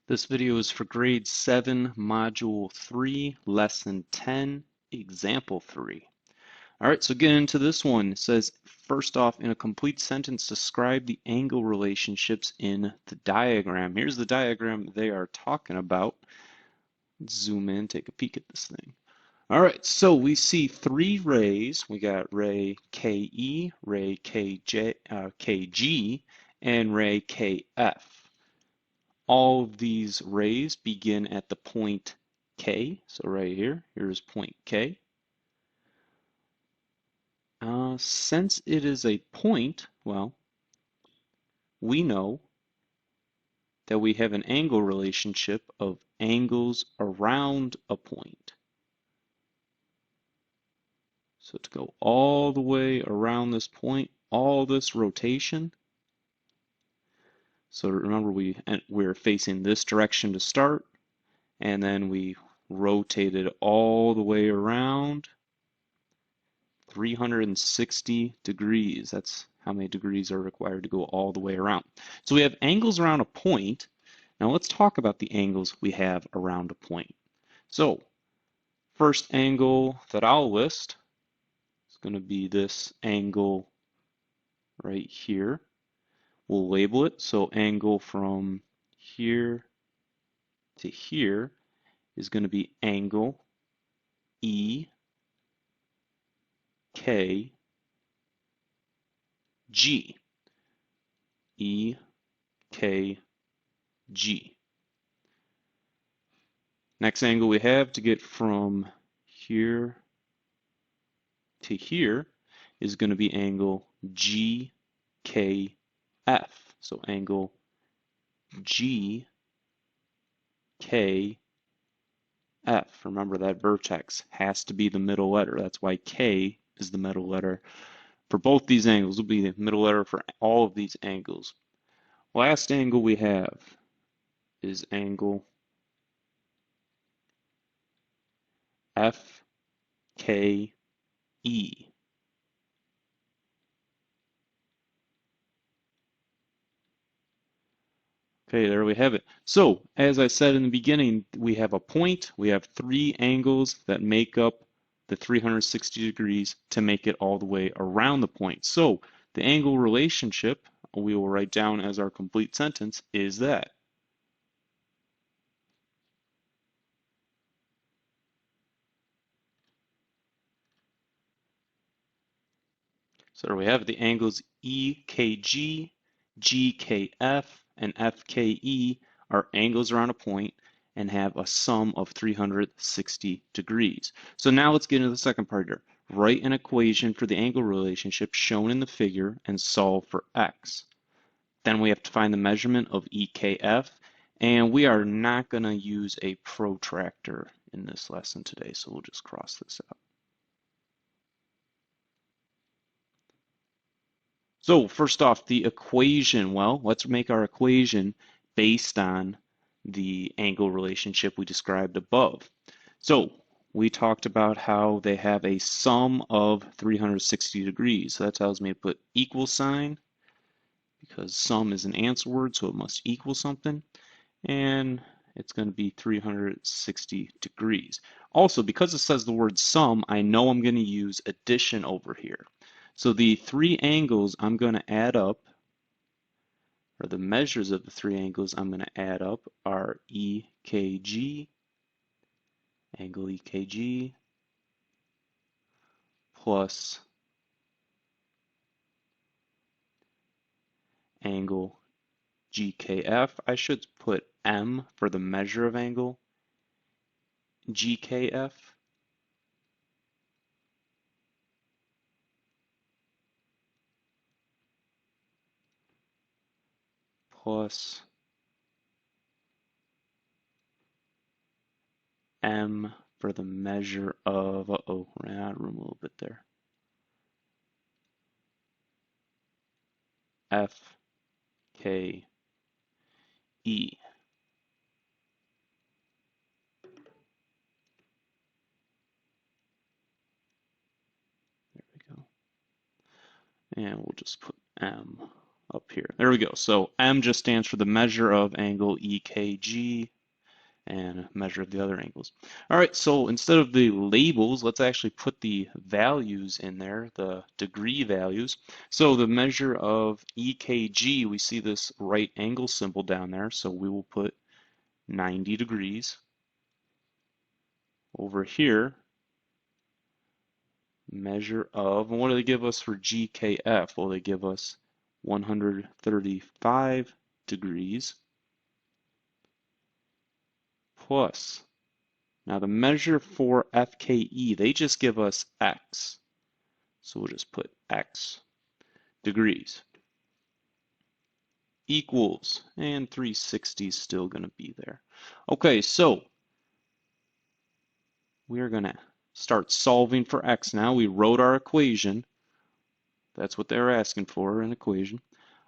This video is for grade 7, module 3, lesson 10, example 3. All right, so getting into this one, it says, first off, in a complete sentence, describe the angle relationships in the diagram. Here's the diagram they are talking about. Let's zoom in, take a peek at this thing. All right, so we see three rays. We got ray KE, ray KG, and ray KF. All of these rays begin at the point K. So right here, here's point K. Since it is a point, well, we know that we have an angle relationship of angles around a point. So to go all the way around this point, all this rotation. So remember we're facing this direction to start, and then we rotated all the way around 360 degrees. That's how many degrees are required to go all the way around. So we have angles around a point. Now let's talk about the angles we have around a point. So first angle that I'll list is going to be this angle right here. We'll label it. So angle from here to here is going to be angle EKG. EKG. Next angle we have to get from here to here is going to be angle GKF. So angle GKF. Remember that vertex has to be the middle letter. That's why K is the middle letter. For both these angles, will be the middle letter for all of these angles. Last angle we have is angle FKE. Okay, there we have it. So, as I said in the beginning, we have a point, we have three angles that make up the 360 degrees to make it all the way around the point. So, the angle relationship we will write down as our complete sentence is that. So there we have it. The angles EKG, GKF, and FKE are angles around a point and have a sum of 360 degrees. So now let's get into the second part here. Write an equation for the angle relationship shown in the figure and solve for x. Then we have to find the measurement of EKF, and we are not going to use a protractor in this lesson today, so we'll just cross this out. So first off, the equation, well, let's make our equation based on the angle relationship we described above. So we talked about how they have a sum of 360 degrees. So that tells me to put equal sign because sum is an answer word, so it must equal something. And it's going to be 360 degrees. Also, because it says the word sum, I know I'm going to use addition over here. So the three angles I'm going to add up, or the measures of the three angles I'm going to add up, are EKG, angle EKG, plus angle GKF. I should put M for the measure of angle GKF. Plus M for the measure of, ran out of room a little bit there. FKE. There we go. And we'll just put M up here. There we go. So M just stands for the measure of angle EKG and measure of the other angles. All right, so instead of the labels, let's actually put the values in there, the degree values. So the measure of EKG, we see this right angle symbol down there, so we will put 90 degrees. Over here, measure of, and what do they give us for GKF? Well, they give us 135 degrees plus. Now the measure for FKE, they just give us X. So we'll just put X degrees equals, and 360 is still going to be there. Okay, so we're going to start solving for X now. We wrote our equation. That's what they're asking for, an equation.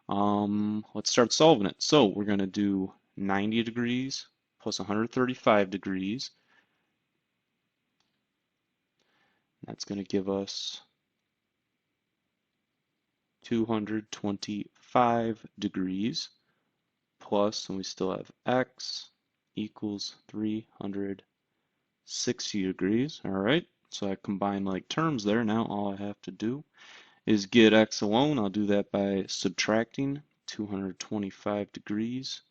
Let's start solving it. So we're going to do 90 degrees plus 135 degrees. That's going to give us 225 degrees plus, and we still have X equals 360 degrees. All right, so I combine like terms there. Now all I have to do is get X alone. I'll do that by subtracting 225 degrees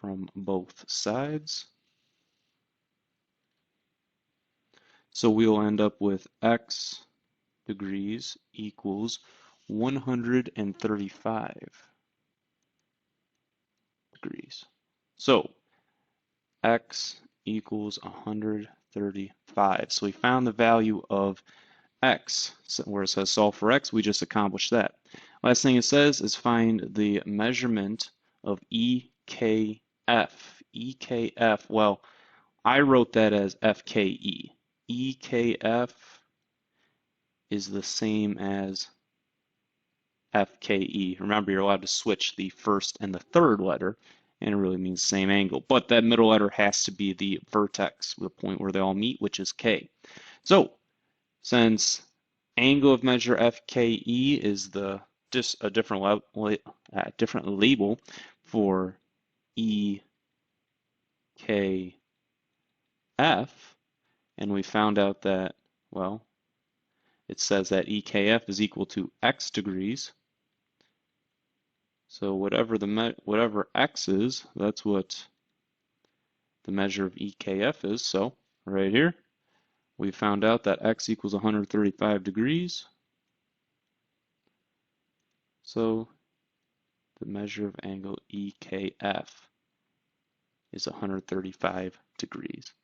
from both sides. So we'll end up with X degrees equals 135 degrees. So X equals 135. So we found the value of X. So where it says solve for X, we just accomplished that. Last thing it says is find the measurement of EKF. EKF, well, I wrote that as FKE. EKF is the same as FKE. Remember, you're allowed to switch the first and the third letter, and it really means same angle. But that middle letter has to be the vertex, the point where they all meet, which is K. So, since angle of measure FKE is just a different label for EKF, and we found out that, well, it says that EKF is equal to X degrees. So whatever X is, that's what the measure of EKF is. So right here, we found out that X equals 135 degrees. So the measure of angle EKF is 135 degrees.